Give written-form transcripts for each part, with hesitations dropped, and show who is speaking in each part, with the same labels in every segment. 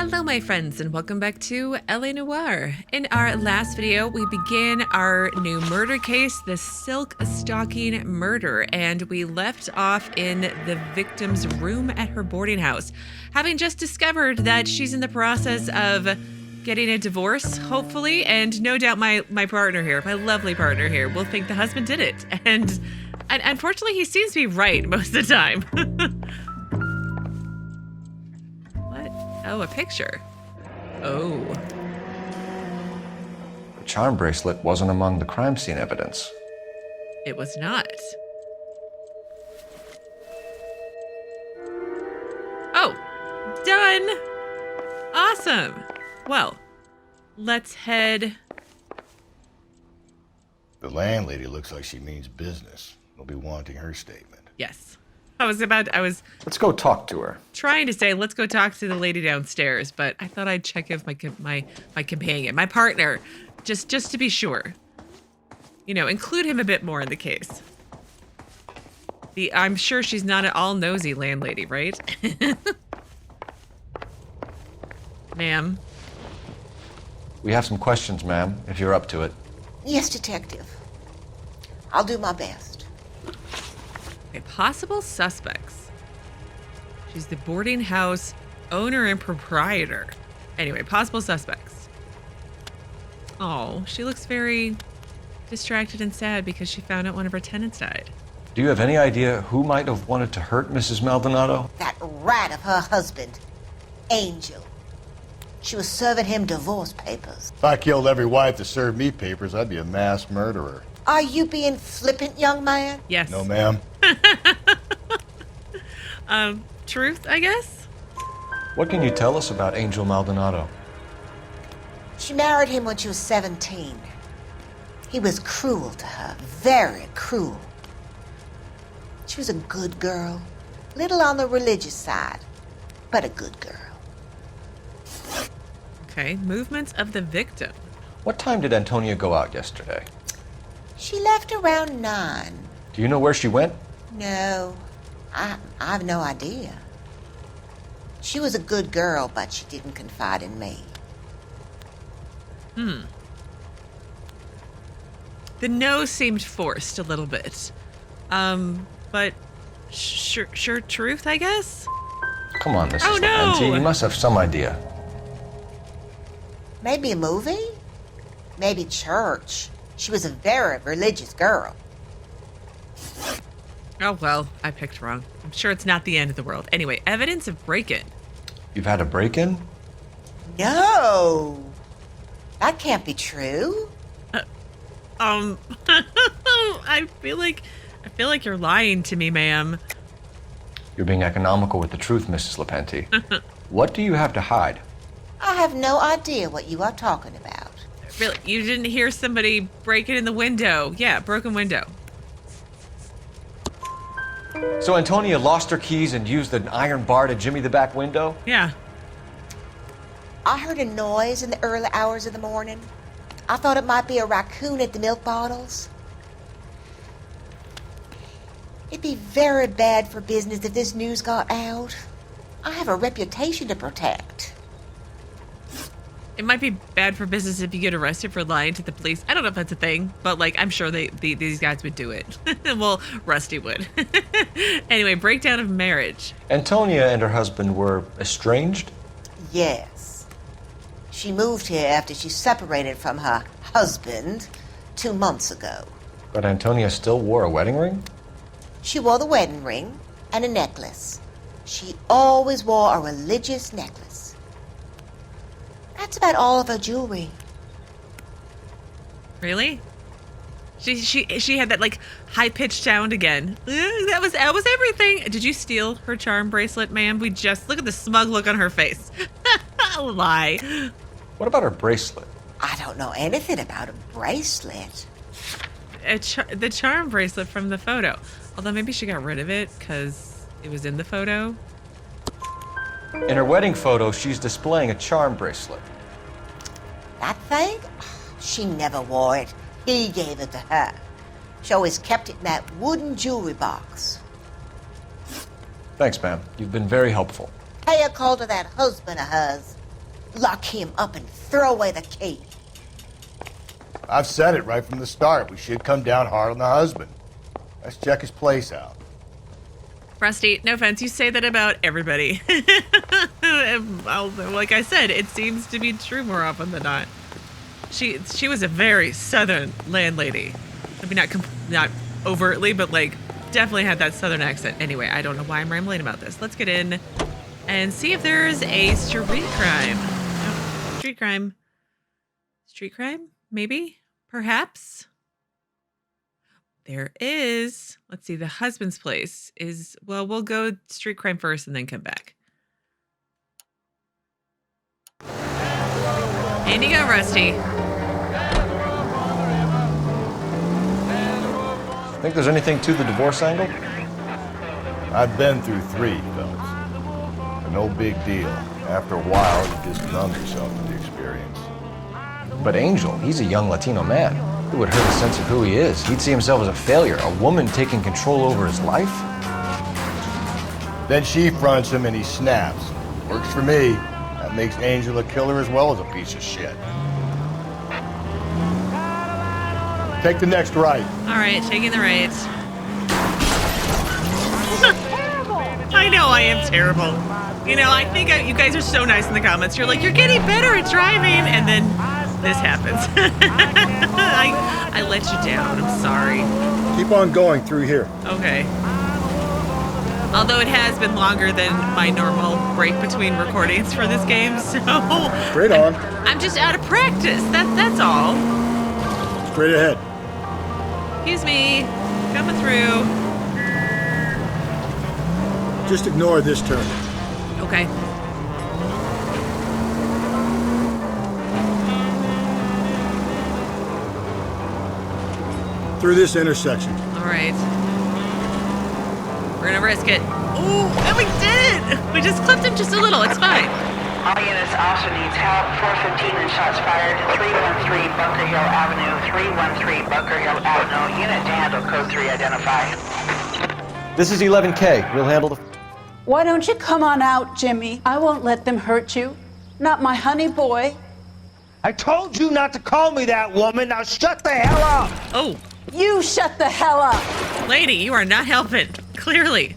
Speaker 1: Hello my friends and welcome back to LA Noire. In our last video, we begin our new murder case, the silk stocking murder, and we left off in the victim's room at her boarding house, having just discovered that she's in the process of getting a divorce, hopefully, and no doubt my partner here, my lovely partner here, will think the husband did it. And unfortunately, he seems to be right most of the time. Oh, a picture. Oh.
Speaker 2: The charm bracelet wasn't among the crime scene evidence.
Speaker 1: It was not. Oh, done. Awesome. Well, let's head.
Speaker 3: The landlady looks like she means business. We'll be wanting her statement.
Speaker 1: Yes. I was
Speaker 2: Let's go talk to her.
Speaker 1: trying to say, let's go talk to the lady downstairs, but I thought I'd check if my companion, my partner, just to be sure. You know, include him a bit more in the case. I'm sure she's not at all nosy landlady, right? Ma'am.
Speaker 2: We have some questions, ma'am, if you're up to it.
Speaker 4: Yes, detective. I'll do my best.
Speaker 1: Okay, possible suspects. She's the boarding house owner and proprietor. Anyway, possible suspects. Oh, she looks very distracted and sad because she found out one of her tenants died.
Speaker 2: Do you have any idea who might have wanted to hurt Mrs. Maldonado?
Speaker 4: That rat of her husband, Angel. She was serving him divorce papers.
Speaker 3: If I killed every wife that served me papers, I'd be a mass murderer.
Speaker 4: Are you being flippant, young man?
Speaker 1: Yes.
Speaker 3: No, ma'am.
Speaker 1: Truth, I guess?
Speaker 2: What can you tell us about Angel Maldonado?
Speaker 4: She married him when she was 17. He was cruel to her, very cruel. She was a good girl, little on the religious side, but a good girl.
Speaker 1: Okay, movements of the victim.
Speaker 2: What time did Antonia go out yesterday?
Speaker 4: She left around 9.
Speaker 2: Do you know where she went?
Speaker 4: No, I have no idea. She was a good girl, but she didn't confide in me.
Speaker 1: The no seemed forced a little bit. But sure truth, I guess?
Speaker 2: Come on, Mrs.
Speaker 1: Oh, no!
Speaker 2: Lapenti, you must have some idea.
Speaker 4: Maybe a movie? Maybe church. She was a very religious girl.
Speaker 1: Oh, well, I picked wrong. I'm sure it's not the end of the world. Anyway, evidence of break-in.
Speaker 2: You've had a break-in?
Speaker 4: No, that can't be true.
Speaker 1: I feel like you're lying to me, ma'am.
Speaker 2: You're being economical with the truth, Mrs. Lapenti. What do you have to hide?
Speaker 4: I have no idea what you are talking about.
Speaker 1: Really, you didn't hear somebody breaking in the window? Yeah, broken window.
Speaker 2: So Antonia lost her keys and used an iron bar to jimmy the back window?
Speaker 1: Yeah.
Speaker 4: I heard a noise in the early hours of the morning. I thought it might be a raccoon at the milk bottles. It'd be very bad for business if this news got out. I have a reputation to protect.
Speaker 1: It might be bad for business if you get arrested for lying to the police. I don't know if that's a thing, but like I'm sure these guys would do it. Well, Rusty would. Anyway, breakdown of marriage.
Speaker 2: Antonia and her husband were estranged?
Speaker 4: Yes. She moved here after she separated from her husband 2 months ago.
Speaker 2: But Antonia still wore a wedding ring?
Speaker 4: She wore the wedding ring and a necklace. She always wore a religious necklace. That's about all of her jewelry.
Speaker 1: Really? She had that like high-pitched sound again. That was everything. Did you steal her charm bracelet, ma'am? We just look at the smug look on her face. Lie.
Speaker 2: What about her bracelet?
Speaker 4: I don't know anything about a bracelet.
Speaker 1: The charm bracelet from the photo. Although maybe she got rid of it because it was in the photo.
Speaker 2: In her wedding photo, she's displaying a charm bracelet.
Speaker 4: That thing? She never wore it. He gave it to her. She always kept it in that wooden jewelry box.
Speaker 2: Thanks, ma'am. You've been very helpful.
Speaker 4: Pay a call to that husband of hers. Lock him up and throw away the key.
Speaker 3: I've said it right from the start. We should come down hard on the husband. Let's check his place out.
Speaker 1: Rusty, no offense, you say that about everybody. Like I said, it seems to be true more often than not. She was a very southern landlady. I mean, not overtly, but like definitely had that southern accent. Anyway, I don't know why I'm rambling about this. Let's get in and see if there's a street crime. Oh, street crime. Street crime? Maybe? Perhaps? There is. Let's see, the husband's place is, well, we'll go street crime first and then come back. And you go, Rusty.
Speaker 2: Think there's anything to the divorce angle?
Speaker 3: I've been through 3, Phelps. No big deal. After a while, you just numb yourself to the experience.
Speaker 2: But Angel, he's a young Latino man. It would hurt his sense of who he is. He'd see himself as a failure, a woman taking control over his life.
Speaker 3: Then she fronts him and he snaps. Works for me. That makes Angel a killer as well as a piece of shit. Take the next right.
Speaker 1: All right, taking the right. I know I am terrible. You know, I think you guys are so nice in the comments. You're like, you're getting better at driving, and then this happens. I let you down. I'm sorry.
Speaker 3: Keep on going through here.
Speaker 1: Okay. Although it has been longer than my normal break between recordings for this game, so
Speaker 3: Straight on.
Speaker 1: I'm just out of practice. That's all.
Speaker 3: Straight ahead.
Speaker 1: Excuse me. Coming through.
Speaker 3: Just ignore this turn.
Speaker 1: Okay.
Speaker 3: Through this intersection.
Speaker 1: All right. We're gonna risk it. Ooh, and we did it! We just clipped him just a little. It's fine.
Speaker 5: All units also needs help. 415 and shots fired. 313 Bunker Hill Avenue. 313 Bunker Hill Avenue. Unit to handle code 3 identify.
Speaker 2: This is 11K. We'll handle the...
Speaker 6: Why don't you come on out, Jimmy? I won't let them hurt you. Not my honey boy.
Speaker 7: I told you not to call me that, woman. Now shut the hell up.
Speaker 1: Oh,
Speaker 6: You shut the hell up.
Speaker 1: lady, you are not helping. Clearly.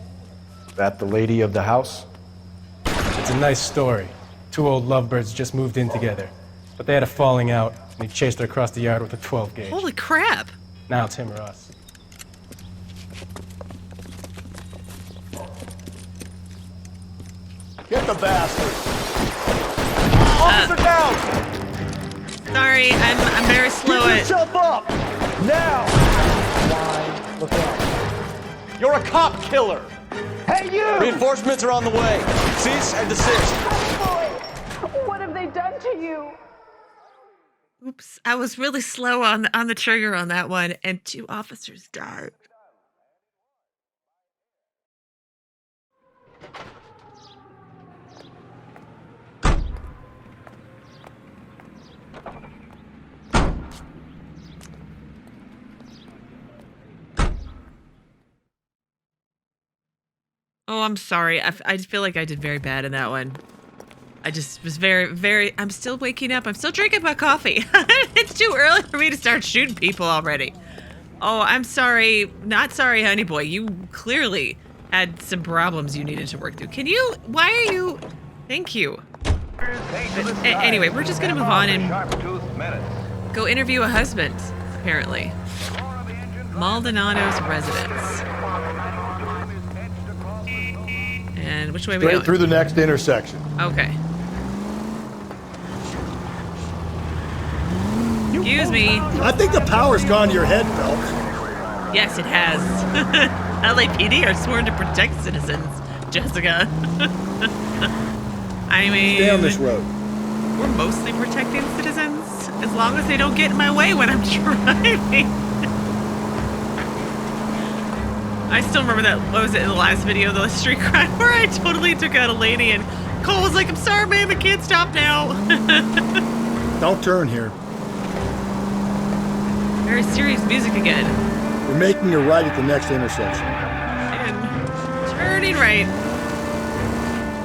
Speaker 2: That the lady of the house?
Speaker 8: It's a nice story. 2 old lovebirds just moved in together, but they had a falling out, and he chased her across the yard with a 12 gauge.
Speaker 1: Holy crap.
Speaker 8: Now it's him or us.
Speaker 3: Get the bastard.
Speaker 7: Officer down.
Speaker 1: Sorry, I'm very slow
Speaker 7: Pick
Speaker 1: at...
Speaker 7: yourself up. Now.
Speaker 2: Look out. You're a cop killer!
Speaker 7: Hey, you.
Speaker 2: Reinforcements are on the way. Cease and desist.
Speaker 6: What have they done to you?
Speaker 1: Oops, I was really slow on the trigger on that one, and 2 officers died. Oh, I'm sorry. I feel like I did very bad in that one. I just was very... I'm still waking up. I'm still drinking my coffee. It's too early for me to start shooting people already. Oh, I'm sorry. Not sorry, honey boy. You clearly had some problems you needed to work through. Can you... Why are you... Thank you. But, anyway, we're just going to move on and go interview a husband, apparently. Maldonado's residence. And which way are we going?
Speaker 3: Straight through the next intersection.
Speaker 1: Okay. Excuse me.
Speaker 3: I think the power's gone to your head, Phelps.
Speaker 1: Yes, it has. LAPD are sworn to protect citizens, Jesika. I mean...
Speaker 3: Stay on this road.
Speaker 1: We're mostly protecting citizens, as long as they don't get in my way when I'm driving. I still remember that, what was it, in the last video, the street crime, where I totally took out a lady and Cole was like, I'm sorry, ma'am, I can't stop now.
Speaker 3: Don't turn here.
Speaker 1: Very serious music again.
Speaker 3: We're making a right at the next intersection.
Speaker 1: And turning right.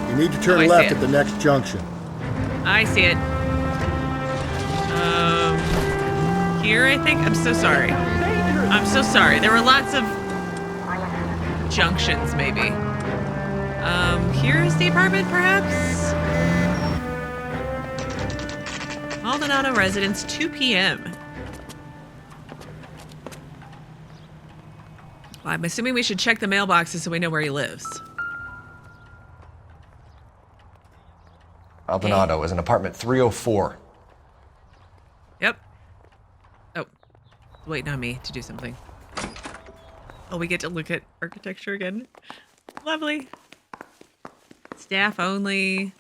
Speaker 3: You need to turn
Speaker 1: Oh, I see
Speaker 3: left
Speaker 1: it.
Speaker 3: at the next junction.
Speaker 1: I see it. Here, I think. I'm so sorry. I'm so sorry. There were lots of junctions, maybe. Here's the apartment, perhaps? Maldonado residence, 2 p.m. Well, I'm assuming we should check the mailboxes so we know where he lives.
Speaker 2: Maldonado is in apartment 304.
Speaker 1: Yep. Oh, waiting on me to do something. Oh, we get to look at architecture again. Lovely. Staff only.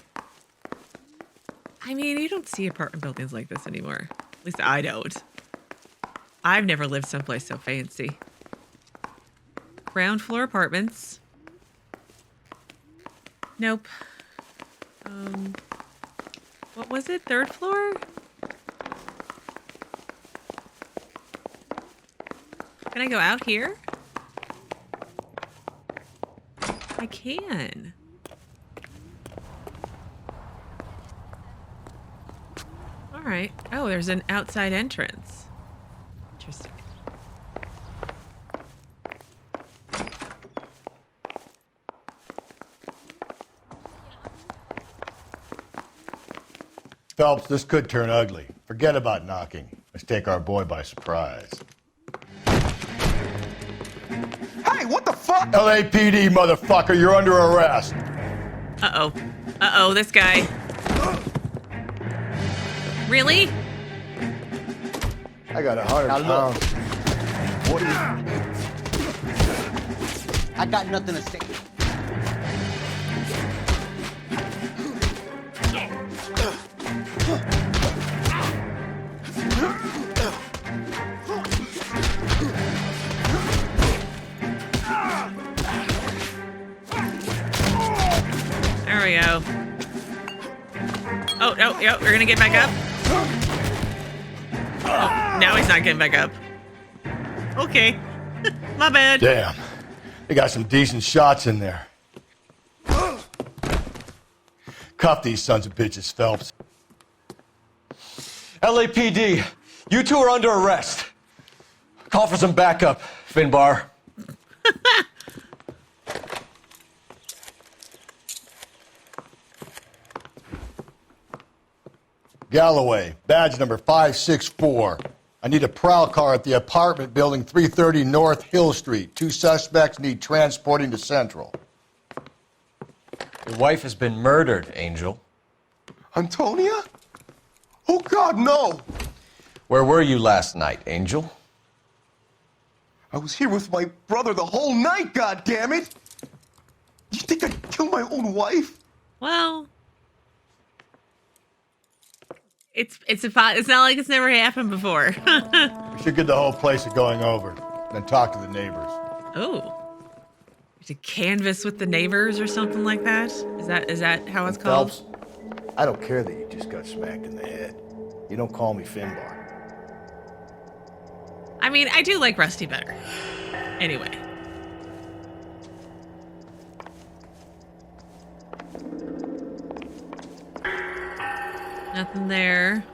Speaker 1: I mean, you don't see apartment buildings like this anymore. At least I don't. I've never lived someplace so fancy. Ground floor apartments. Nope. What was it? Third floor? Can I go out here? I can. All right. Oh, there's an outside entrance. Interesting.
Speaker 3: Phelps, this could turn ugly. Forget about knocking. Let's take our boy by surprise.
Speaker 7: Hey, what the fuck?
Speaker 3: LAPD, motherfucker, you're under arrest.
Speaker 1: Uh-oh. Uh-oh, this guy. Really?
Speaker 3: I got 100 pounds.
Speaker 7: What is... I got nothing to say.
Speaker 1: There we go. Oh, no, yep, we're gonna get back up. Oh, now he's not getting back up. Okay. My bad.
Speaker 3: Damn. They got some decent shots in there. Cuff these sons of bitches, Phelps.
Speaker 2: LAPD, you two are under arrest. Call for some backup, Finbar.
Speaker 3: Galloway, badge number 564. I need a prowl car at the apartment building 330 North Hill Street. 2 suspects need transporting to Central.
Speaker 2: Your wife has been murdered, Angel.
Speaker 7: Antonia? Oh, God, no!
Speaker 2: Where were you last night, Angel?
Speaker 7: I was here with my brother the whole night, goddammit! You think I'd kill my own wife?
Speaker 1: Well, it's not like it's never happened before.
Speaker 3: We should get the whole place going over, then talk to the neighbors.
Speaker 1: Oh. To canvas with the neighbors or something like that? Is that how it's called?
Speaker 3: Phelps, I don't care that you just got smacked in the head. You don't call me Finbar.
Speaker 1: I mean, I do like Rusty better. Anyway. Nothing there.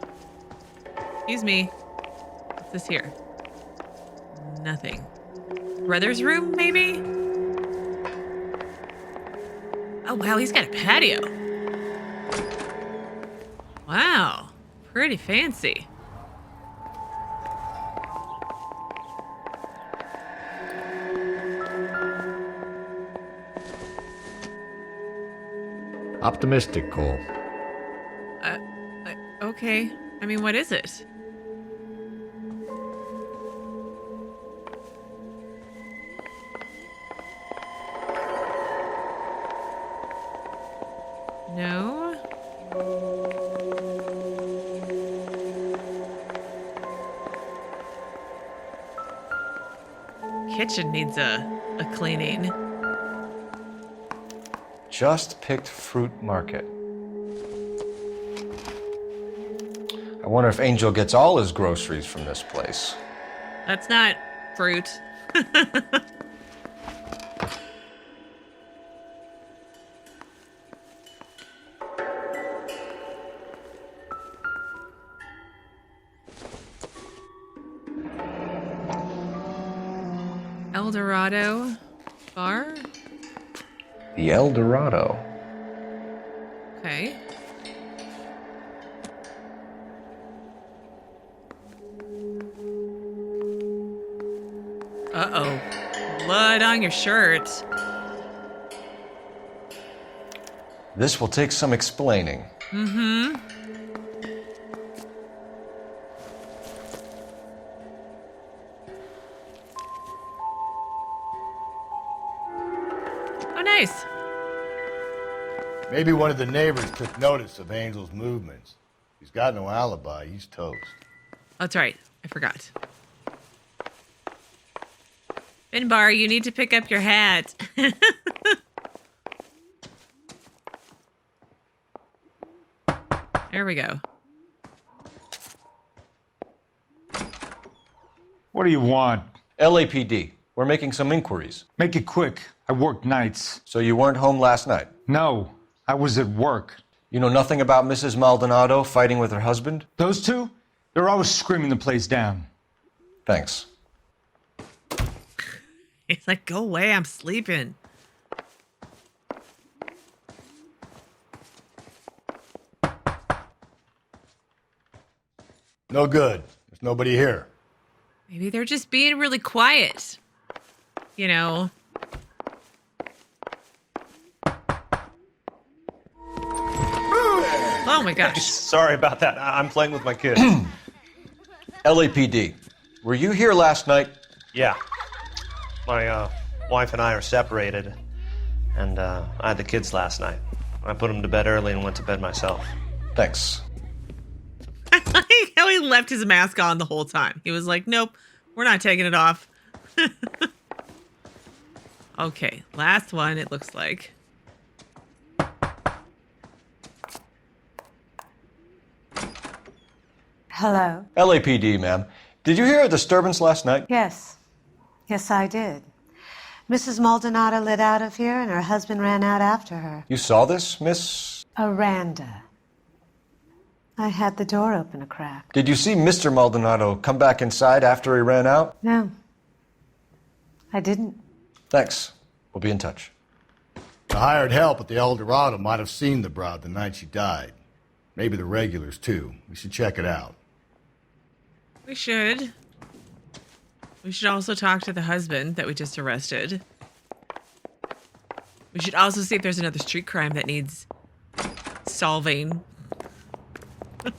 Speaker 1: Excuse me. What's this here? Nothing. Brother's room, maybe? Oh, wow, he's got a patio. Wow, pretty fancy.
Speaker 3: Optimistic, Cole.
Speaker 1: Okay. I mean, what is it? No. Kitchen needs a cleaning.
Speaker 2: Just picked fruit market. I wonder if Angel gets all his groceries from this place.
Speaker 1: That's not fruit. El Dorado bar?
Speaker 2: The El Dorado.
Speaker 1: Okay. Uh-oh. Blood on your shirt.
Speaker 2: This will take some explaining.
Speaker 1: Mm-hmm. Oh, nice.
Speaker 3: Maybe one of the neighbors took notice of Angel's movements. He's got no alibi. He's toast.
Speaker 1: That's right. I forgot. Finbar, you need to pick up your hat. There we go.
Speaker 9: What do you want?
Speaker 2: LAPD. We're making some inquiries.
Speaker 9: Make it quick. I work nights.
Speaker 2: So you weren't home last night?
Speaker 9: No, I was at work.
Speaker 2: You know nothing about Mrs. Maldonado fighting with her husband?
Speaker 9: Those two? They're always screaming the place down.
Speaker 2: Thanks.
Speaker 1: He's like, go away, I'm sleeping.
Speaker 3: No good. There's nobody here.
Speaker 1: Maybe they're just being really quiet. You know. Oh my gosh.
Speaker 10: Sorry about that. I'm playing with my kid.
Speaker 2: LAPD. Were you here last night?
Speaker 10: Yeah. My wife and I are separated, and I had the kids last night. I put them to bed early and went to bed myself.
Speaker 2: Thanks.
Speaker 1: I like how he left his mask on the whole time. He was like, nope, we're not taking it off. Okay, last one, it looks like.
Speaker 11: Hello?
Speaker 2: LAPD, ma'am. Did you hear a disturbance last night?
Speaker 11: Yes. Yes, I did. Mrs. Maldonado lit out of here, and her husband ran out after her.
Speaker 2: You saw this, Miss?
Speaker 11: Aranda. I had the door open a crack.
Speaker 2: Did you see Mr. Maldonado come back inside after he ran out?
Speaker 11: No. I didn't.
Speaker 2: Thanks. We'll be in touch.
Speaker 3: The hired help at the El Dorado might have seen the broad the night she died. Maybe the regulars, too. We should check it out.
Speaker 1: We should. We should also talk to the husband that we just arrested. We should also see if there's another street crime that needs solving. I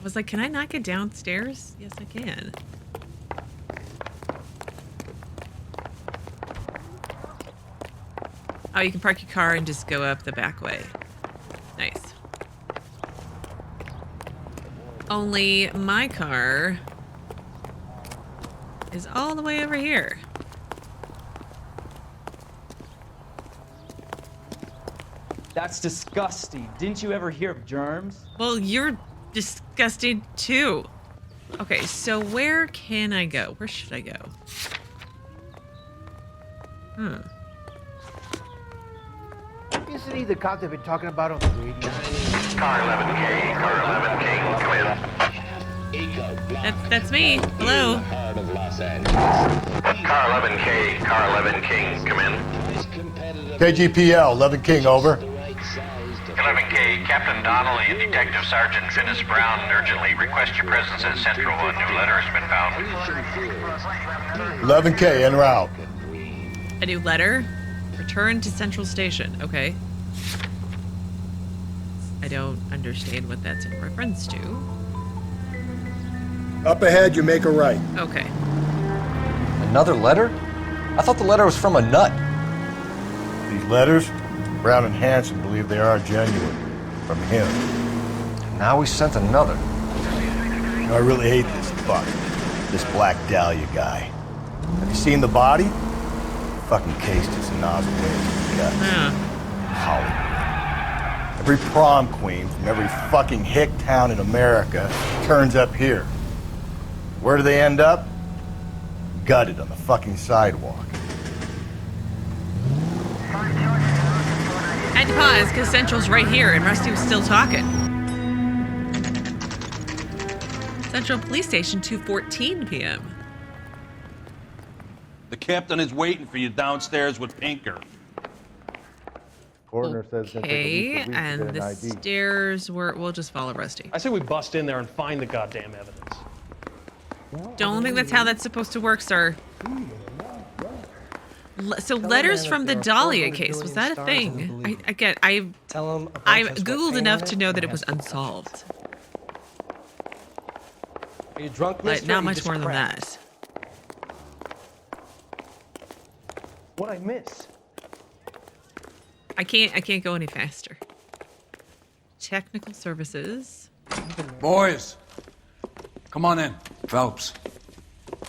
Speaker 1: was like, can I not get downstairs? Yes, I can. Oh, you can park your car and just go up the back way. Nice. Only my car is all the way over here.
Speaker 12: That's disgusting. Didn't you ever hear of germs?
Speaker 1: Well, you're disgusting too. Okay, so where can I go? Where should I go?
Speaker 13: Isn't he the cop they've been talking about on the radio?
Speaker 14: Car 11K, come in.
Speaker 1: That's me. Hello.
Speaker 14: Car 11 King, come in.
Speaker 3: KGPL, 11 King, over.
Speaker 14: 11K, Captain Donnelly and Detective Sergeant Finis Brown urgently request your presence at Central. A new letter has been found.
Speaker 3: 11K, en route.
Speaker 1: A new letter? Return to Central Station. Okay. I don't understand what that's in reference to.
Speaker 3: Up ahead, you make a right.
Speaker 1: Okay.
Speaker 2: Another letter? I thought the letter was from a nut.
Speaker 3: These letters, Brown and Hanson believe they are genuine. From him.
Speaker 2: And now we sent another.
Speaker 3: You know, I really hate this fuck. This Black Dahlia guy. Have you seen the body? Fucking cased his nozzle way into the gut. Hollywood. Every prom queen from every fucking hick town in America turns up here. Where do they end up? Gutted on the fucking sidewalk.
Speaker 1: I had to pause because Central's right here and Rusty was still talking. Central Police Station, 2:14 p.m.
Speaker 15: The captain is waiting for you downstairs with Pinker.
Speaker 13: Coroner says it's gonna take
Speaker 1: Okay,
Speaker 13: at least a week to
Speaker 1: and
Speaker 13: get an
Speaker 1: the
Speaker 13: ID.
Speaker 1: stairs we'll just follow Rusty.
Speaker 10: I say we bust in there and find the goddamn evidence.
Speaker 1: Don't think that's how that's supposed to work, sir. So letters from the Dahlia case, was that a thing? I've Googled enough to know that it was unsolved.
Speaker 10: Are you drunk,
Speaker 1: But
Speaker 10: mister,
Speaker 1: not
Speaker 10: or you
Speaker 1: much
Speaker 10: just
Speaker 1: more than
Speaker 10: cracked?
Speaker 1: that.
Speaker 10: What'd I miss?
Speaker 1: I can't go any faster. Technical services.
Speaker 16: Boys, come on in. Phelps,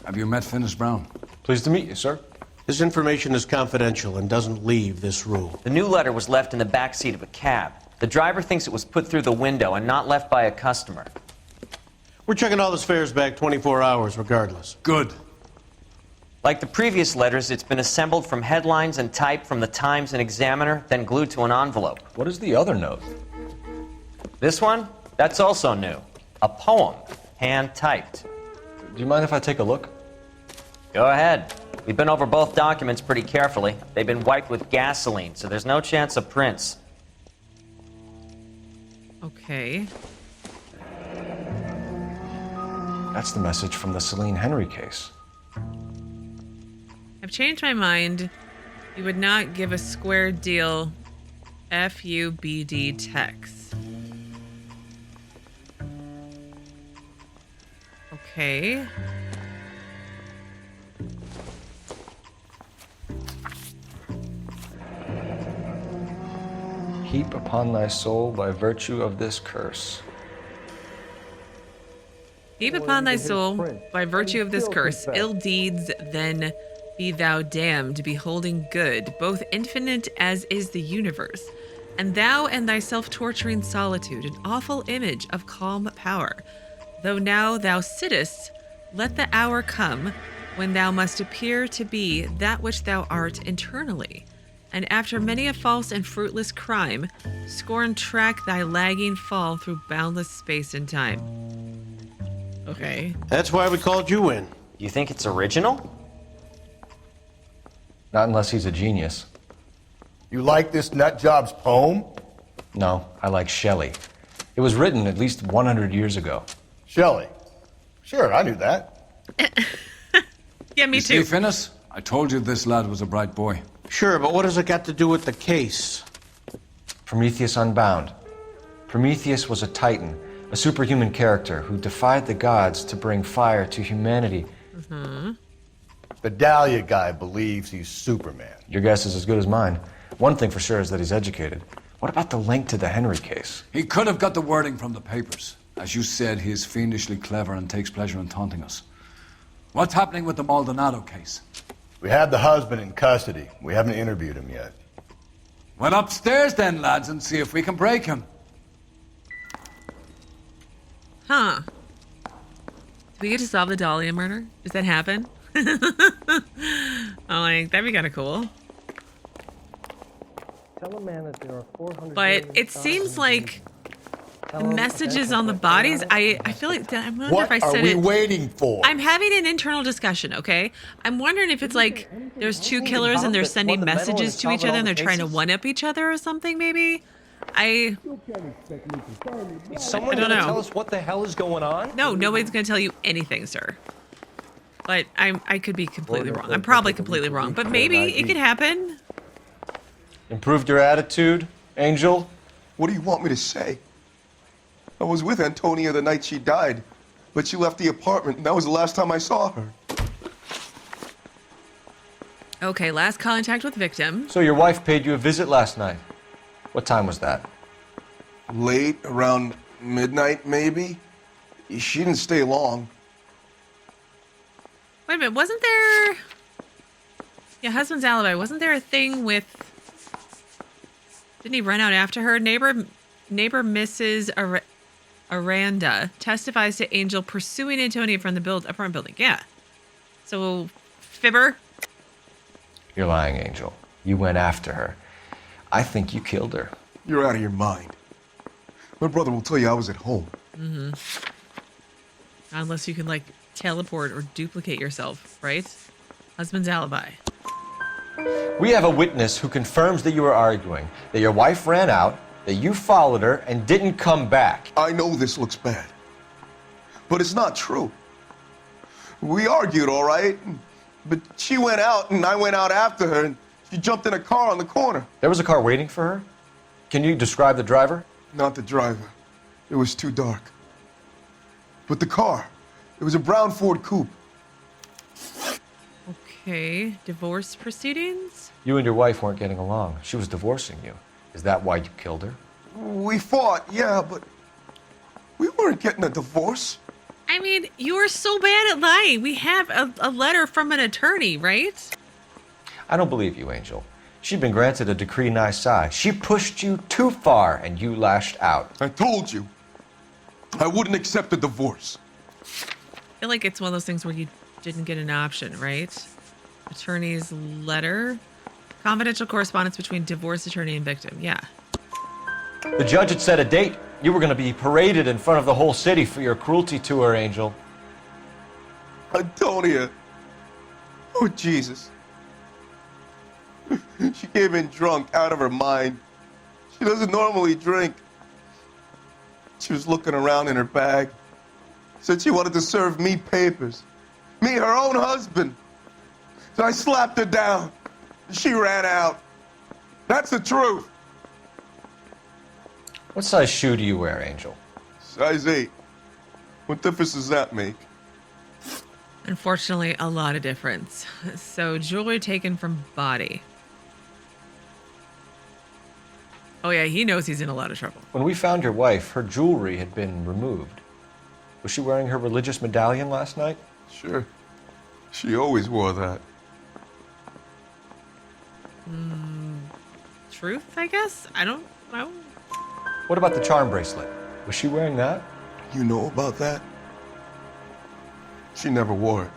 Speaker 16: have you met Finis Brown?
Speaker 2: Pleased to meet you, sir.
Speaker 17: This information is confidential and doesn't leave this room.
Speaker 18: The new letter was left in the back seat of a cab. The driver thinks it was put through the window and not left by a customer.
Speaker 17: We're checking all the fares back 24 hours regardless.
Speaker 16: Good.
Speaker 18: Like the previous letters, it's been assembled from headlines and typed from the Times and Examiner, then glued to an envelope.
Speaker 2: What is the other note?
Speaker 18: This one? That's also new. A poem, hand-typed.
Speaker 2: Do you mind if I take a look?
Speaker 18: Go ahead. We've been over both documents pretty carefully. They've been wiped with gasoline, so there's no chance of prints.
Speaker 1: Okay.
Speaker 2: That's the message from the Celine Henry case.
Speaker 1: I've changed my mind. You would not give a square deal FUBD text. Okay.
Speaker 2: Heap upon thy soul by virtue of this curse.
Speaker 1: Heap upon thy soul, by virtue of this curse, ill deeds, then be thou damned, beholding good, both infinite as is the universe, and thou and thy self-torturing solitude, an awful image of calm power. Though now thou sittest, let the hour come when thou must appear to be that which thou art internally, and after many a false and fruitless crime, scorn track thy lagging fall through boundless space and time. Okay.
Speaker 17: That's why we called you in.
Speaker 18: You think it's original?
Speaker 2: Not unless he's a genius.
Speaker 3: You like this nutjob's poem?
Speaker 2: No, I like Shelley. It was written at least 100 years ago.
Speaker 3: Shelley? Sure, I knew that.
Speaker 1: Yeah, me
Speaker 16: You
Speaker 1: too.
Speaker 16: see, Finis, I told you this lad was a bright boy.
Speaker 17: Sure, but what does it got to do with the case?
Speaker 2: Prometheus Unbound. Prometheus was a titan, a superhuman character who defied the gods to bring fire to humanity.
Speaker 1: Mm-hmm.
Speaker 3: The Dahlia guy believes he's Superman.
Speaker 2: Your guess is as good as mine. One thing for sure is that he's educated. What about the link to the Henry case?
Speaker 16: He could have got the wording from the papers. As you said, he is fiendishly clever and takes pleasure in taunting us. What's happening with the Maldonado case?
Speaker 3: We have the husband in custody. We haven't interviewed him yet.
Speaker 16: Well, upstairs then, lads, and see if we can break him.
Speaker 1: Huh. Do we get to solve the Dahlia murder? Does that happen? I'm like, that'd be kind of cool.
Speaker 10: Tell a man that there are 400
Speaker 1: But it seems like the messages on the bodies, I feel like, I wonder if I
Speaker 3: What are
Speaker 1: said
Speaker 3: we
Speaker 1: it.
Speaker 3: waiting for?
Speaker 1: I'm having an internal discussion, okay? I'm wondering if it's like there's two killers and they're sending messages to each other and they're trying to one-up each other or something, maybe?
Speaker 10: Is someone
Speaker 1: I don't
Speaker 10: gonna
Speaker 1: know.
Speaker 10: tell us what the hell is going on?
Speaker 1: No, nobody's going to tell you anything, sir. But I could be completely wrong. I'm probably completely wrong, but maybe it could happen.
Speaker 2: Improved your attitude, Angel?
Speaker 7: What do you want me to say? I was with Antonia the night she died, but she left the apartment, and that was the last time I saw her.
Speaker 1: Okay, last contact with victim.
Speaker 2: So your wife paid you a visit last night. What time was that?
Speaker 7: Late, around midnight, maybe? She didn't stay long.
Speaker 1: Wait a minute, wasn't there... Yeah, husband's alibi. Wasn't there a thing with... Didn't he run out after her? Neighbor Mrs. Aranda testifies to Angel pursuing Antonia from the apartment building. Yeah. So, Fibber?
Speaker 2: You're lying, Angel. You went after her. I think you killed her.
Speaker 7: You're out of your mind. My brother will tell you I was at home.
Speaker 1: Mm-hmm. Unless you can, like, teleport or duplicate yourself, right? Husband's alibi.
Speaker 2: We have a witness who confirms that you were arguing, that your wife ran out, that you followed her and didn't come back.
Speaker 7: I know this looks bad, but it's not true. We argued, all right, but she went out and I went out after her and she jumped in a car on the corner.
Speaker 2: There was a car waiting for her? Can you describe the driver?
Speaker 7: Not the driver. It was too dark. But the car, it was a brown Ford Coupe.
Speaker 1: Okay, divorce proceedings?
Speaker 2: You and your wife weren't getting along. She was divorcing you. Is that why you killed her?
Speaker 7: We fought, yeah, but we weren't getting a divorce.
Speaker 1: I mean, you are so bad at lying. We have a letter from an attorney, right?
Speaker 2: I don't believe you, Angel. She'd been granted a decree nisi. She pushed you too far and you lashed out.
Speaker 7: I told you. I wouldn't accept a divorce.
Speaker 1: I feel like it's one of those things where you didn't get an option, right? Attorney's letter. Confidential correspondence between divorce attorney and victim. Yeah.
Speaker 2: The judge had set a date. You were going to be paraded in front of the whole city for your cruelty to her, Angel.
Speaker 7: Antonia. Oh, Jesus. She came in drunk, out of her mind. She doesn't normally drink. She was looking around in her bag. Said she wanted to serve me papers. Me, her own husband. So I slapped her down. She ran out. That's the truth.
Speaker 2: What size shoe do you wear, Angel?
Speaker 7: Size 8. What difference does that make?
Speaker 1: Unfortunately, a lot of difference. So, jewelry taken from body. Oh yeah, he knows he's in a lot of trouble.
Speaker 2: When we found your wife, her jewelry had been removed. Was she wearing her religious medallion last night?
Speaker 7: Sure. She always wore that.
Speaker 1: Truth, I guess? I don't know.
Speaker 2: What about the charm bracelet? Was she wearing that?
Speaker 7: You know about that? She never wore it.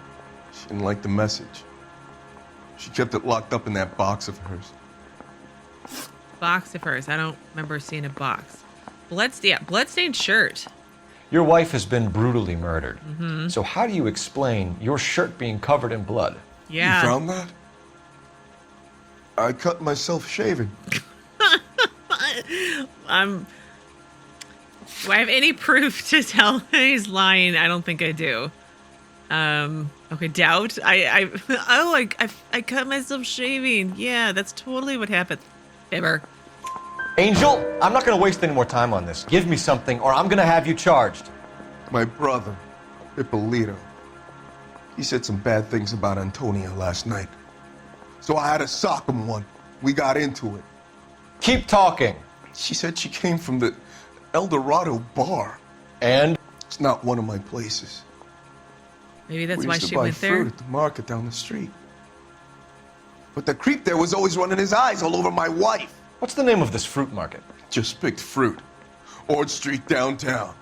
Speaker 7: She didn't like the message. She kept it locked up in that box of hers.
Speaker 1: Box of hers. I don't remember seeing a box. Bloodstained shirt.
Speaker 2: Your wife has been brutally murdered.
Speaker 1: Mm-hmm.
Speaker 2: So how do you explain your shirt being covered in blood?
Speaker 1: Yeah.
Speaker 7: You found that? I cut myself shaving.
Speaker 1: Do I have any proof to tell he's lying? I don't think I do. Okay, doubt. I cut myself shaving. Yeah, that's totally what happened. Fibber.
Speaker 2: Angel, I'm not going to waste any more time on this. Give me something or I'm going to have you charged.
Speaker 7: My brother, Ippolito, he said some bad things about Antonia last night. So I had to sock him one. We got into it.
Speaker 2: Keep talking.
Speaker 7: She said she came from the El Dorado bar.
Speaker 2: And?
Speaker 7: It's not one of my places.
Speaker 1: Maybe that's
Speaker 7: we
Speaker 1: why
Speaker 7: used to
Speaker 1: she
Speaker 7: buy
Speaker 1: went there.
Speaker 7: fruit at the market down the street. But the creep there was always running his eyes all over my wife.
Speaker 2: What's the name of this fruit market?
Speaker 7: Just picked fruit. Ord Street downtown.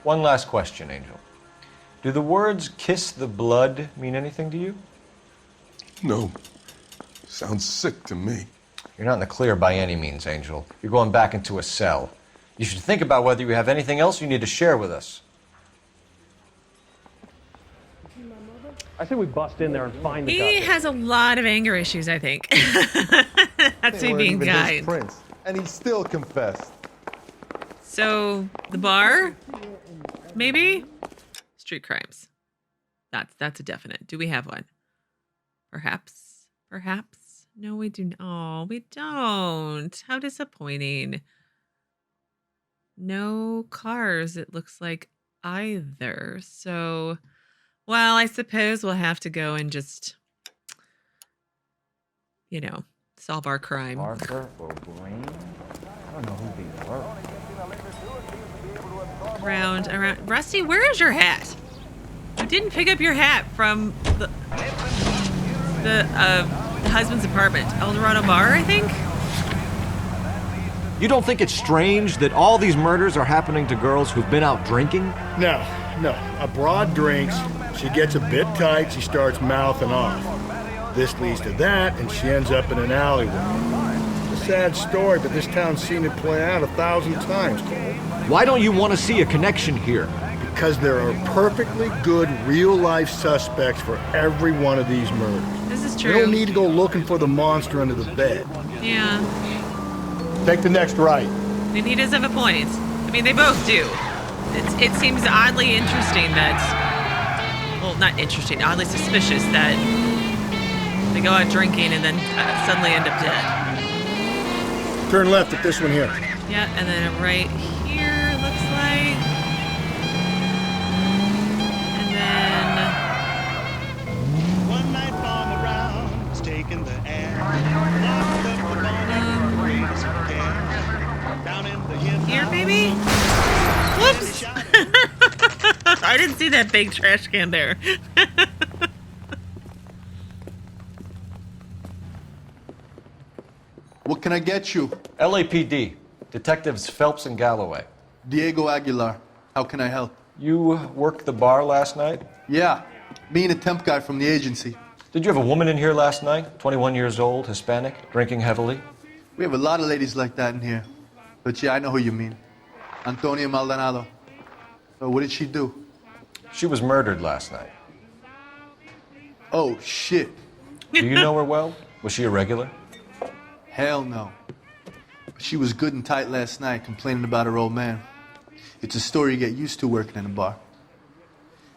Speaker 2: One last question, Angel. Do the words kiss the blood mean anything to you?
Speaker 7: No. Sounds sick to me.
Speaker 2: You're not in the clear by any means, Angel. You're going back into a cell. You should think about whether you have anything else you need to share with us.
Speaker 10: I say we bust in there and find the
Speaker 1: He
Speaker 10: guy.
Speaker 1: has a lot of anger issues, I think. That's me being kind.
Speaker 19: Prince, and he still confessed.
Speaker 1: So, the bar? Maybe? Street crimes. That's a definite. Do we have one? Perhaps? Perhaps? No, we do. Oh, we don't. How disappointing. No cars, it looks like, either. So, well, I suppose we'll have to go and just, you know, solve our crime.
Speaker 13: Arthur O'Brien? I don't know who these were.
Speaker 1: Around. Rusty, where is your hat? You didn't pick up your hat from the husband's apartment. El Dorado bar, I think?
Speaker 2: You don't think it's strange that all these murders are happening to girls who've been out drinking?
Speaker 3: No. A broad drinks, she gets a bit tight, she starts mouthing off. This leads to that, and she ends up in an alleyway. It's a sad story, but this town's seen it play out 1,000 times, Cole.
Speaker 2: Why don't you want to see a connection here?
Speaker 3: Because there are perfectly good real-life suspects for every one of these murders.
Speaker 1: This is true.
Speaker 3: You don't need to go looking for the monster under the bed.
Speaker 1: Yeah.
Speaker 3: Take the next right.
Speaker 1: I mean, he does have a point. I mean, they both do. It seems oddly interesting that, well, not interesting, oddly suspicious that they go out drinking and then suddenly end up dead.
Speaker 3: Turn left at this one here.
Speaker 1: Yeah, and then right here, looks like. And then...
Speaker 20: One night farm around, was taking the air.
Speaker 1: Here, maybe? Whoops! I didn't see that big trash can there.
Speaker 19: What can I get you?
Speaker 2: LAPD. Detectives Phelps and Galloway.
Speaker 19: Diego Aguilar. How can I help?
Speaker 2: You worked the bar last night?
Speaker 19: Yeah. Me and a temp guy from the agency.
Speaker 2: Did you have a woman in here last night? 21 years old, Hispanic, drinking heavily?
Speaker 19: We have a lot of ladies like that in here. But yeah, I know who you mean. Antonia Maldonado. So what did she do?
Speaker 2: She was murdered last night.
Speaker 19: Oh, shit.
Speaker 2: Do you know her well? Was she a regular?
Speaker 19: Hell no. She was good and tight last night, complaining about her old man. It's a story you get used to working in a bar.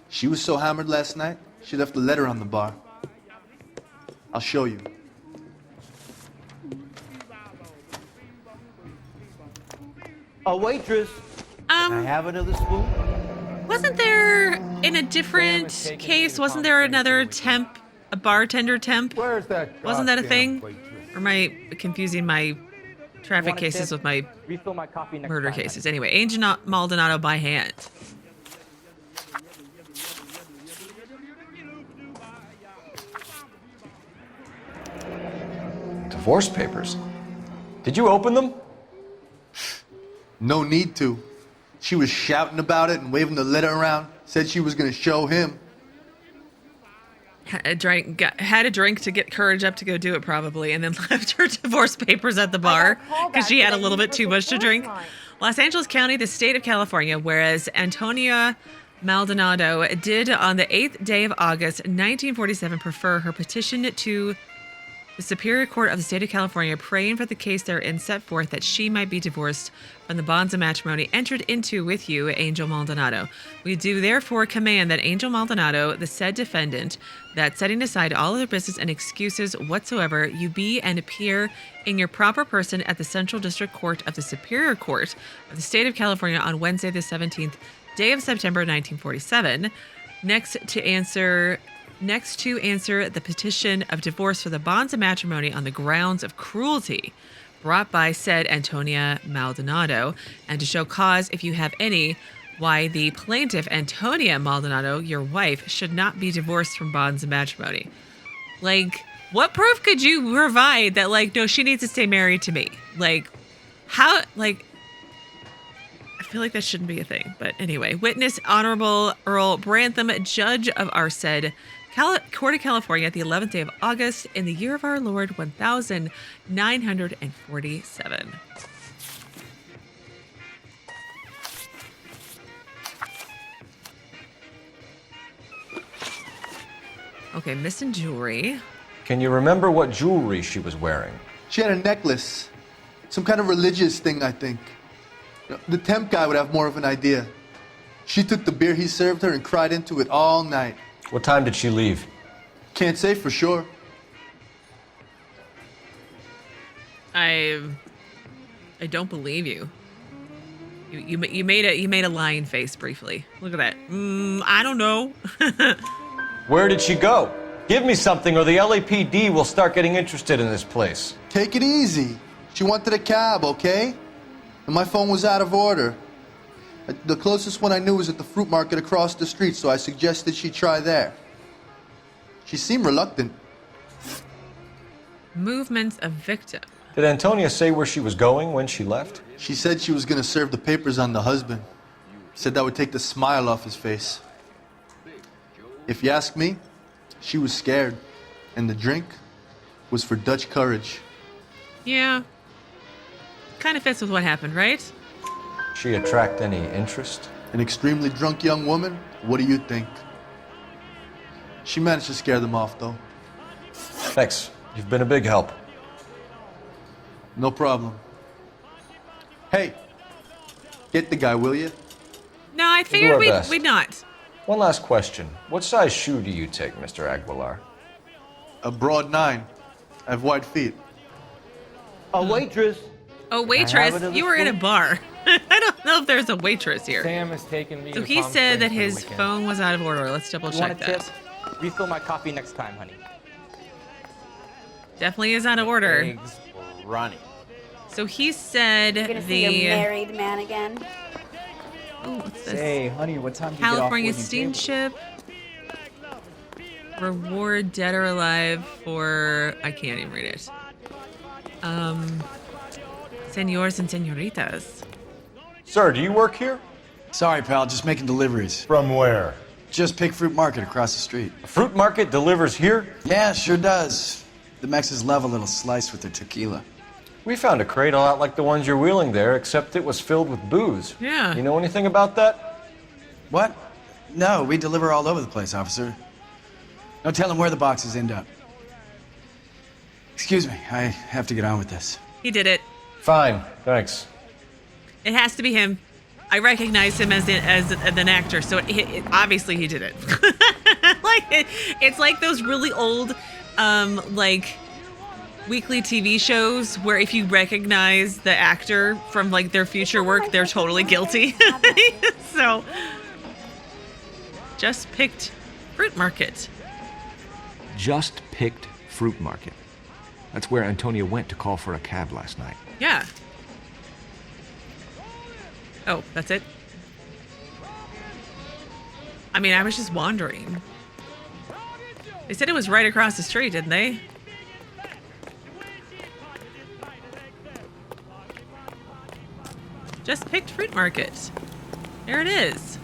Speaker 19: She was so hammered last night, she left a letter on the bar. I'll show you.
Speaker 13: A waitress. Can I have another spoon?
Speaker 1: Wasn't there, in a different case, wasn't there another temp, a bartender temp?
Speaker 19: Where's that?
Speaker 1: Wasn't that a thing? Or am I confusing my traffic cases with my murder cases? Anyway, Angel Maldonado by hand.
Speaker 2: Divorce papers. Did you open them?
Speaker 19: No need to. She was shouting about it and waving the letter around. Said she was going to show him.
Speaker 1: Had a drink to get courage up to go do it probably, and then left her divorce papers at the bar because she had a little bit too much to drink. Los Angeles County, the state of California, whereas Antonia Maldonado did on the 8th day of August 1947 prefer her petition to the Superior Court of the State of California, praying for the case therein set forth that she might be divorced from the bonds of matrimony entered into with you, Angel Maldonado. We do therefore command that Angel Maldonado, the said defendant, that setting aside all other business and excuses whatsoever, you be and appear in your proper person at the Central District Court of the Superior Court of the State of California on Wednesday the 17th day of September 1947, next to answer the petition of divorce for the bonds of matrimony on the grounds of cruelty brought by said Antonia Maldonado, and to show cause, if you have any, why the plaintiff, Antonia Maldonado, your wife, should not be divorced from bonds of matrimony. Like, what proof could you provide that, like, no, she needs to stay married to me? Like, how, like, I feel like that shouldn't be a thing. But anyway, witness Honorable Earl Brantham, judge of our said Court of California at the 11th day of August in the year of our Lord 1947. Okay, missing jewelry.
Speaker 2: Can you remember what jewelry she was wearing?
Speaker 19: She had a necklace. Some kind of religious thing, I think. The temp guy would have more of an idea. She took the beer he served her and cried into it all night.
Speaker 2: What time did she leave?
Speaker 19: Can't say for sure.
Speaker 1: I don't believe you. You made a lying face briefly. Look at that. I don't know.
Speaker 2: Where did she go? Give me something or the LAPD will start getting interested in this place.
Speaker 19: Take it easy. She wanted a cab, okay? And my phone was out of order. The closest one I knew was at the fruit market across the street, so I suggested she try there. She seemed reluctant.
Speaker 1: Movements of victim.
Speaker 2: Did Antonia say where she was going when she left?
Speaker 19: She said she was going to serve the papers on the husband. Said that would take the smile off his face. If you ask me, she was scared. And the drink was for Dutch courage.
Speaker 1: Yeah. Kind of fits with what happened, right?
Speaker 2: She attract any interest?
Speaker 19: An extremely drunk young woman? What do you think? She managed to scare them off, though.
Speaker 2: Thanks. You've been a big help.
Speaker 19: No problem. Hey, get the guy, will you?
Speaker 1: No, I figured we'd not.
Speaker 2: One last question. What size shoe do you take, Mr. Aguilar?
Speaker 19: A broad 9. I have wide feet.
Speaker 13: A waitress.
Speaker 1: Oh, waitress, you were in a bar. I don't know if there's a waitress here.
Speaker 12: Sam has taken me
Speaker 1: So
Speaker 12: to
Speaker 1: he
Speaker 12: Palm
Speaker 1: said
Speaker 12: Springs
Speaker 1: that
Speaker 12: for the
Speaker 1: his
Speaker 12: weekend.
Speaker 1: phone was out of order. Let's double
Speaker 12: You want
Speaker 1: check
Speaker 12: a
Speaker 1: that.
Speaker 12: tip? Refill my coffee next time, honey.
Speaker 1: Definitely is out of order.
Speaker 12: Eggs running.
Speaker 1: So he said
Speaker 21: You're gonna see your married man again.
Speaker 1: Oh, what's this?
Speaker 12: Hey, honey, what time do you get off
Speaker 1: California
Speaker 12: working table?
Speaker 1: Steamship. Reward dead or alive for I can't even read it. Senors and senoritas.
Speaker 2: Sir, do you work here?
Speaker 22: Sorry, pal, just making deliveries.
Speaker 2: From where?
Speaker 22: Just Pick Fruit Market across the street.
Speaker 2: A fruit market delivers here?
Speaker 22: Yeah, sure does. The Mexes love a little slice with their tequila.
Speaker 2: We found a crate a lot like the ones you're wheeling there, except it was filled with booze.
Speaker 1: Yeah.
Speaker 2: You know anything about that?
Speaker 22: What? No, we deliver all over the place, officer. No telling where the boxes end up. Excuse me, I have to get on with this.
Speaker 1: He did it.
Speaker 2: Fine, thanks.
Speaker 1: It has to be him. I recognize him as an actor, so obviously he did it. It's like those really old, like weekly TV shows where if you recognize the actor from like their future work, they're totally guilty. So, just picked Fruit Market.
Speaker 23: Just picked Fruit Market. That's where Antonia went to call for a cab last night.
Speaker 1: Yeah. Oh, that's it? I mean, I was just wandering. They said it was right across the street, didn't they? Just picked Fruit Market. There it is.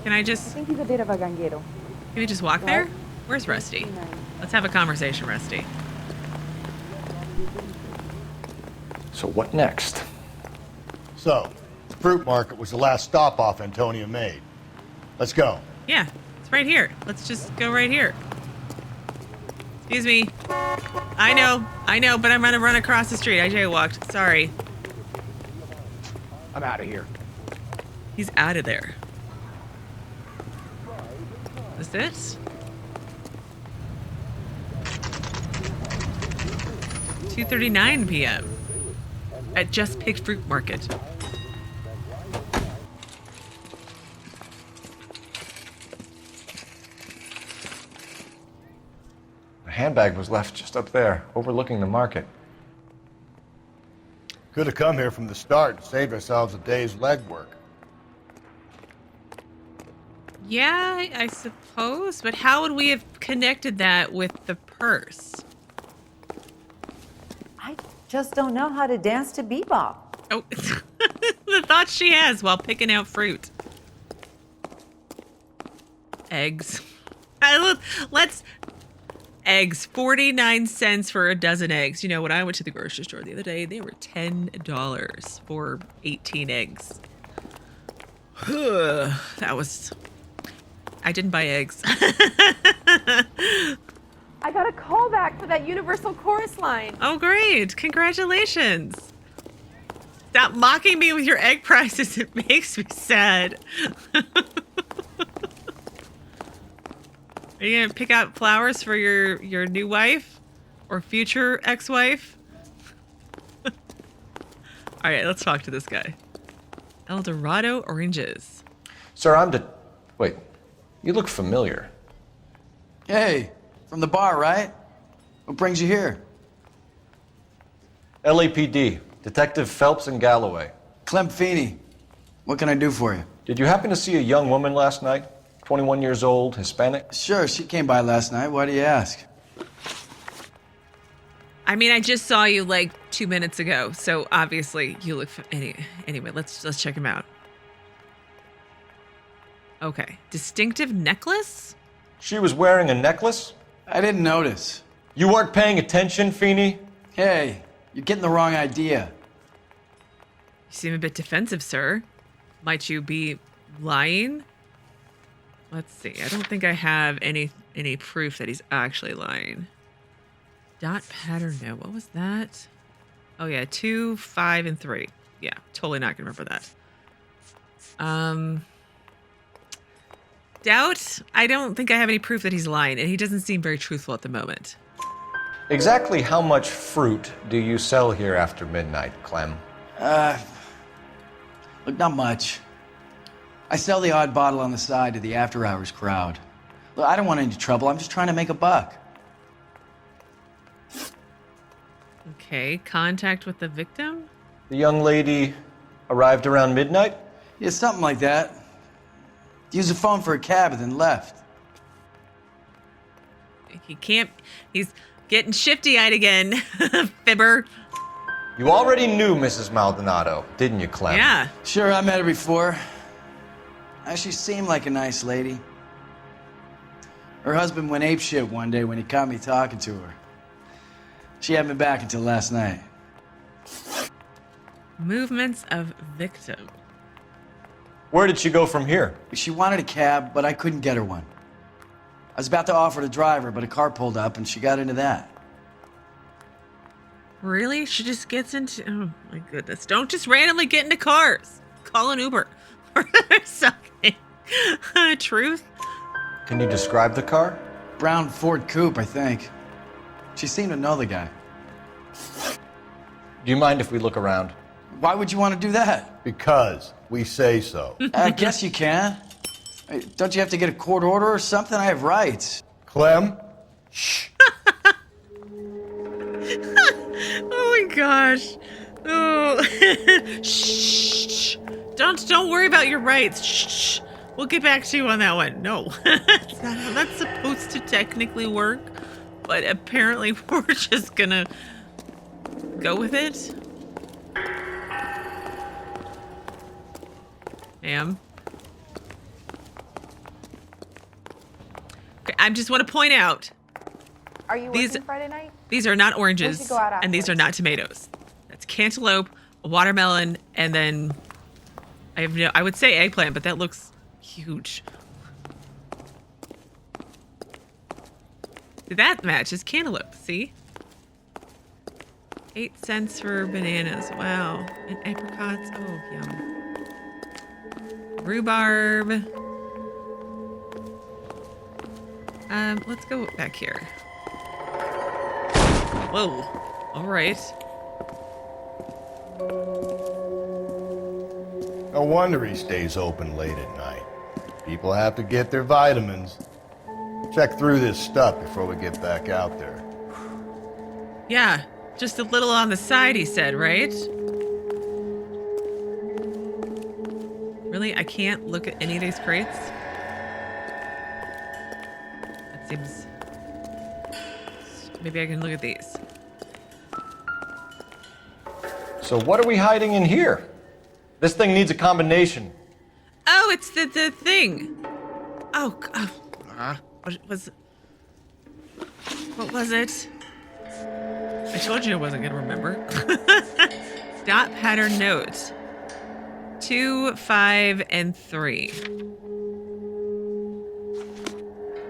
Speaker 1: Can I just...
Speaker 24: I think he's a bit of a ganguero.
Speaker 1: Can we just walk there? Where's Rusty? Let's have a conversation, Rusty.
Speaker 2: So what next?
Speaker 3: So, the fruit market was the last stop off Antonia made. Let's go.
Speaker 1: Yeah, it's right here. Let's just go right here. Excuse me. I know, but I'm gonna run across the street. I jaywalked. Sorry.
Speaker 23: I'm out of here.
Speaker 1: He's out of there. Is this it? 2:39 p.m. at Just Picked Fruit Market.
Speaker 2: The handbag was left just up there, overlooking the market.
Speaker 3: Could have come here from the start and saved ourselves a day's legwork.
Speaker 1: Yeah, I suppose, but how would we have connected that with the purse?
Speaker 25: I just don't know how to dance to bebop.
Speaker 1: Oh, the thoughts she has while picking out fruit. Eggs. Let's... Eggs. 49 cents for a dozen eggs. You know, when I went to the grocery store the other day, they were $10 for 18 eggs. That was... I didn't buy eggs.
Speaker 21: I got a call back for that Universal Chorus line.
Speaker 1: Oh, great. Congratulations. Stop mocking me with your egg prices. It makes me sad. Are you going to pick out flowers for your new wife or future ex-wife? All right, let's talk to this guy. El Dorado oranges.
Speaker 2: Sir, Wait, you look familiar.
Speaker 22: Hey, from the bar, right? What brings you here?
Speaker 2: LAPD, Detective Phelps and Galloway.
Speaker 22: Clem Feeney. What can I do for you?
Speaker 2: Did you happen to see a young woman last night? 21 years old, Hispanic?
Speaker 22: Sure, she came by last night. Why do you ask?
Speaker 1: I mean, I just saw you like 2 minutes ago, so obviously you look... Anyway, let's check him out. Okay. Distinctive necklace?
Speaker 2: She was wearing a necklace?
Speaker 22: I didn't notice.
Speaker 2: You weren't paying attention, Feeney?
Speaker 22: Hey, you're getting the wrong idea.
Speaker 1: You seem a bit defensive, sir. Might you be lying? Let's see. I don't think I have any proof that he's actually lying. Dot pattern, no. What was that? Oh yeah, 2, 5, and 3. Yeah, totally not gonna remember that. Doubt. I don't think I have any proof that he's lying, and he doesn't seem very truthful at the moment.
Speaker 2: Exactly how much fruit do you sell here after midnight, Clem?
Speaker 22: Look, not much. I sell the odd bottle on the side to the after-hours crowd. Look, I don't want any trouble. I'm just trying to make a buck.
Speaker 1: Okay, contact with the victim?
Speaker 2: The young lady arrived around midnight?
Speaker 22: Yeah, something like that. Used the phone for a cab and then left.
Speaker 1: He can't... He's getting shifty-eyed again, fibber.
Speaker 2: You already knew Mrs. Maldonado, didn't you, Clem?
Speaker 1: Yeah.
Speaker 22: Sure, I met her before. She seemed like a nice lady. Her husband went apeshit one day when he caught me talking to her. She had me back until last night.
Speaker 1: Movements of victim.
Speaker 2: Where did she go from here?
Speaker 22: She wanted a cab, but I couldn't get her one. I was about to offer to drive her, but a car pulled up and she got into that.
Speaker 1: Really? She just gets into... Oh, my goodness. Don't just randomly get into cars. Call an Uber. Or something. Truth?
Speaker 2: Can you describe the car?
Speaker 22: Brown Ford Coupe, I think. She seemed to know the guy.
Speaker 2: Do you mind if we look around?
Speaker 22: Why would you want to do that?
Speaker 3: Because we say so.
Speaker 22: I guess you can. Hey, don't you have to get a court order or something? I have rights.
Speaker 3: Clem? Shh.
Speaker 1: Oh my gosh. Oh. Shh. Don't worry about your rights. Shh. We'll get back to you on that one. No. That's not how that's supposed to technically work. But apparently we're just gonna go with it. Ma'am. Okay, I just want to point out.
Speaker 21: Are you working Friday night?
Speaker 1: These are not
Speaker 21: We
Speaker 1: oranges,
Speaker 21: should go out
Speaker 1: and these are not tomatoes. That's cantaloupe, a watermelon, and then I would say eggplant, but that looks huge. That matches cantaloupe, see? 8 cents for bananas, wow. And apricots, oh, yum. Rhubarb. Let's go back here. Whoa, all right.
Speaker 3: No wonder he stays open late at night. People have to get their vitamins. Check through this stuff before we get back out there.
Speaker 1: Yeah, just a little on the side, he said, right? Really? I can't look at any of these crates? That seems... Maybe I can look at these.
Speaker 2: So what are we hiding in here? This thing needs a combination.
Speaker 1: Oh, it's the thing. Oh, what was it? I told you I wasn't gonna remember. Dot pattern note. 2, 5, and 3.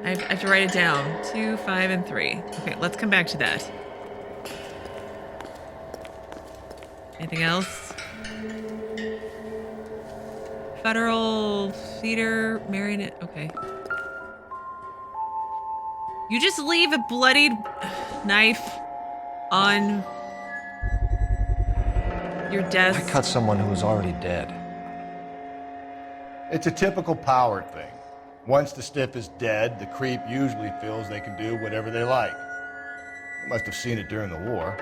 Speaker 1: I have to write it down. 2, 5, and 3. Okay, let's come back to that. Anything else? Federal feeder marionette. Okay. You just leave a bloodied knife on your desk.
Speaker 2: I cut someone who was already dead.
Speaker 3: It's a typical power thing. Once the stiff is dead, the creep usually feels they can do whatever they like. You must have seen it during the war.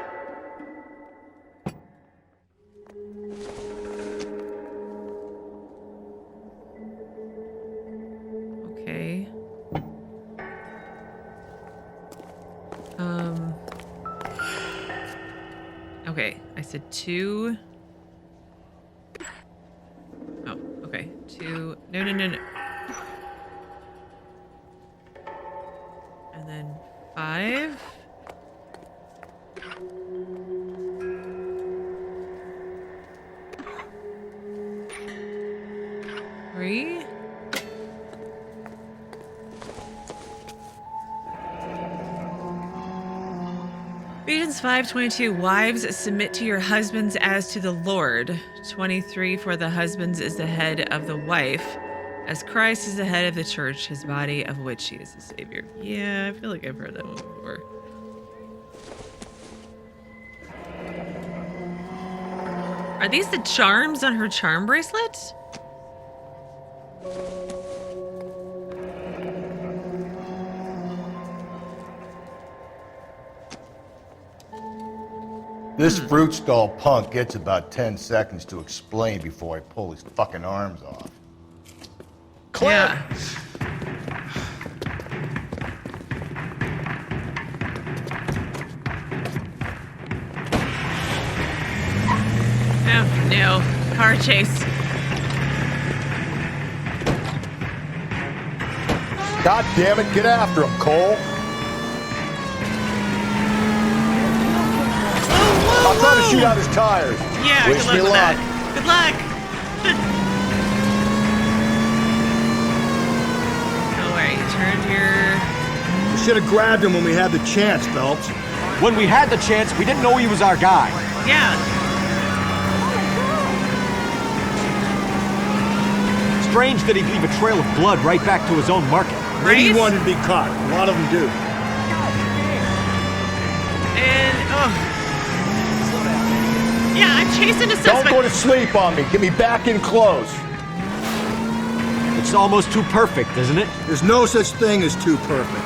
Speaker 1: Okay. Okay, I said 2. Oh, okay. 2. No. And then 5. Ephesians 5:22, wives, submit to your husbands as to the Lord. 23, for the husbands is the head of the wife, as Christ is the head of the church, his body, of which he is the Savior. Yeah, I feel like I've heard that one before. Are these the charms on her charm bracelet?
Speaker 3: This fruit stall punk gets about 10 seconds to explain before I pull his fucking arms off. Clem!
Speaker 1: Yeah. Oh, no. Car chase.
Speaker 3: God damn it, get after him, Cole! I'll try to shoot out his tires.
Speaker 1: Yeah,
Speaker 3: Wish
Speaker 1: good luck
Speaker 3: me
Speaker 1: with
Speaker 3: luck.
Speaker 1: that. Good luck. Oh, wait, you turned your...
Speaker 3: You should have grabbed him when we had the chance, Phelps.
Speaker 23: When we had the chance, we didn't know he was our guy.
Speaker 1: Yeah.
Speaker 23: Strange that he'd leave a trail of blood right back to his own market.
Speaker 3: Maybe he wanted to be caught. A lot of them do.
Speaker 1: And, oh. Yeah, I'm chasing a suspect.
Speaker 3: Don't go to sleep on me. Get me back in close.
Speaker 23: It's almost too perfect, isn't it?
Speaker 3: There's no such thing as too perfect.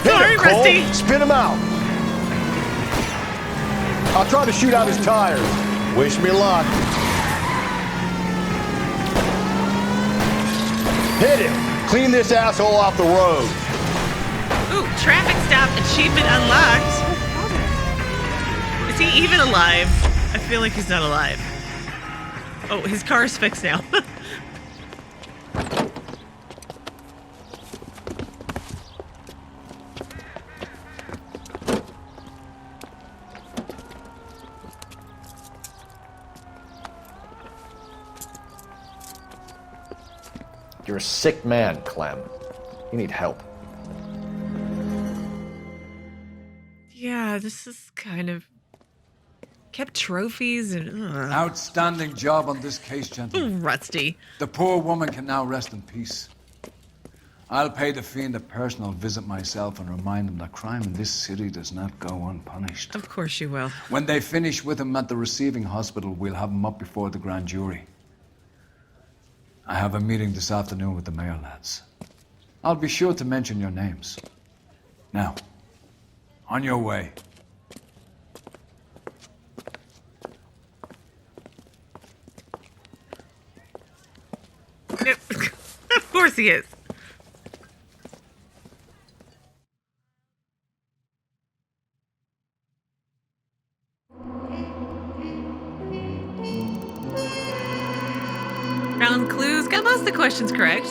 Speaker 1: Sorry,
Speaker 3: Hit him, Cole.
Speaker 1: Rusty.
Speaker 3: Spin him out. I'll try to shoot out his tires. Wish me luck. Hit him. Clean this asshole off the road.
Speaker 1: Ooh, traffic stop achievement unlocked. Is he even alive? I feel like he's not alive. Oh, his car's fixed now.
Speaker 2: You're a sick man, Clem. You need help.
Speaker 1: Yeah, this is kind of... Kept trophies and...
Speaker 16: Outstanding job on this case, gentlemen.
Speaker 1: Rusty.
Speaker 16: The poor woman can now rest in peace. I'll pay the fiend a personal visit myself and remind him that crime in this city does not go unpunished.
Speaker 1: Of course you will.
Speaker 16: When they finish with him at the receiving hospital, we'll have him up before the grand jury. I have a meeting this afternoon with the mayor lads. I'll be sure to mention your names. Now, on your way.
Speaker 1: Of course he is. Found clues, got most of the questions correct.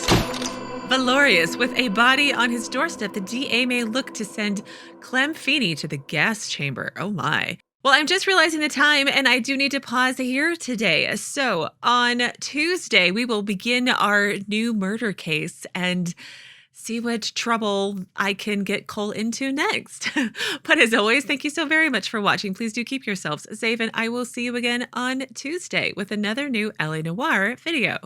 Speaker 1: Valorious, with a body on his doorstep, the DA may look to send Clem Feeney to the gas chamber. Oh my. Well, I'm just realizing the time, and I do need to pause here today. So on Tuesday, we will begin our new murder case and see what trouble I can get Cole into next. But as always, thank you so very much for watching. Please do keep yourselves safe, and I will see you again on Tuesday with another new LA Noire video.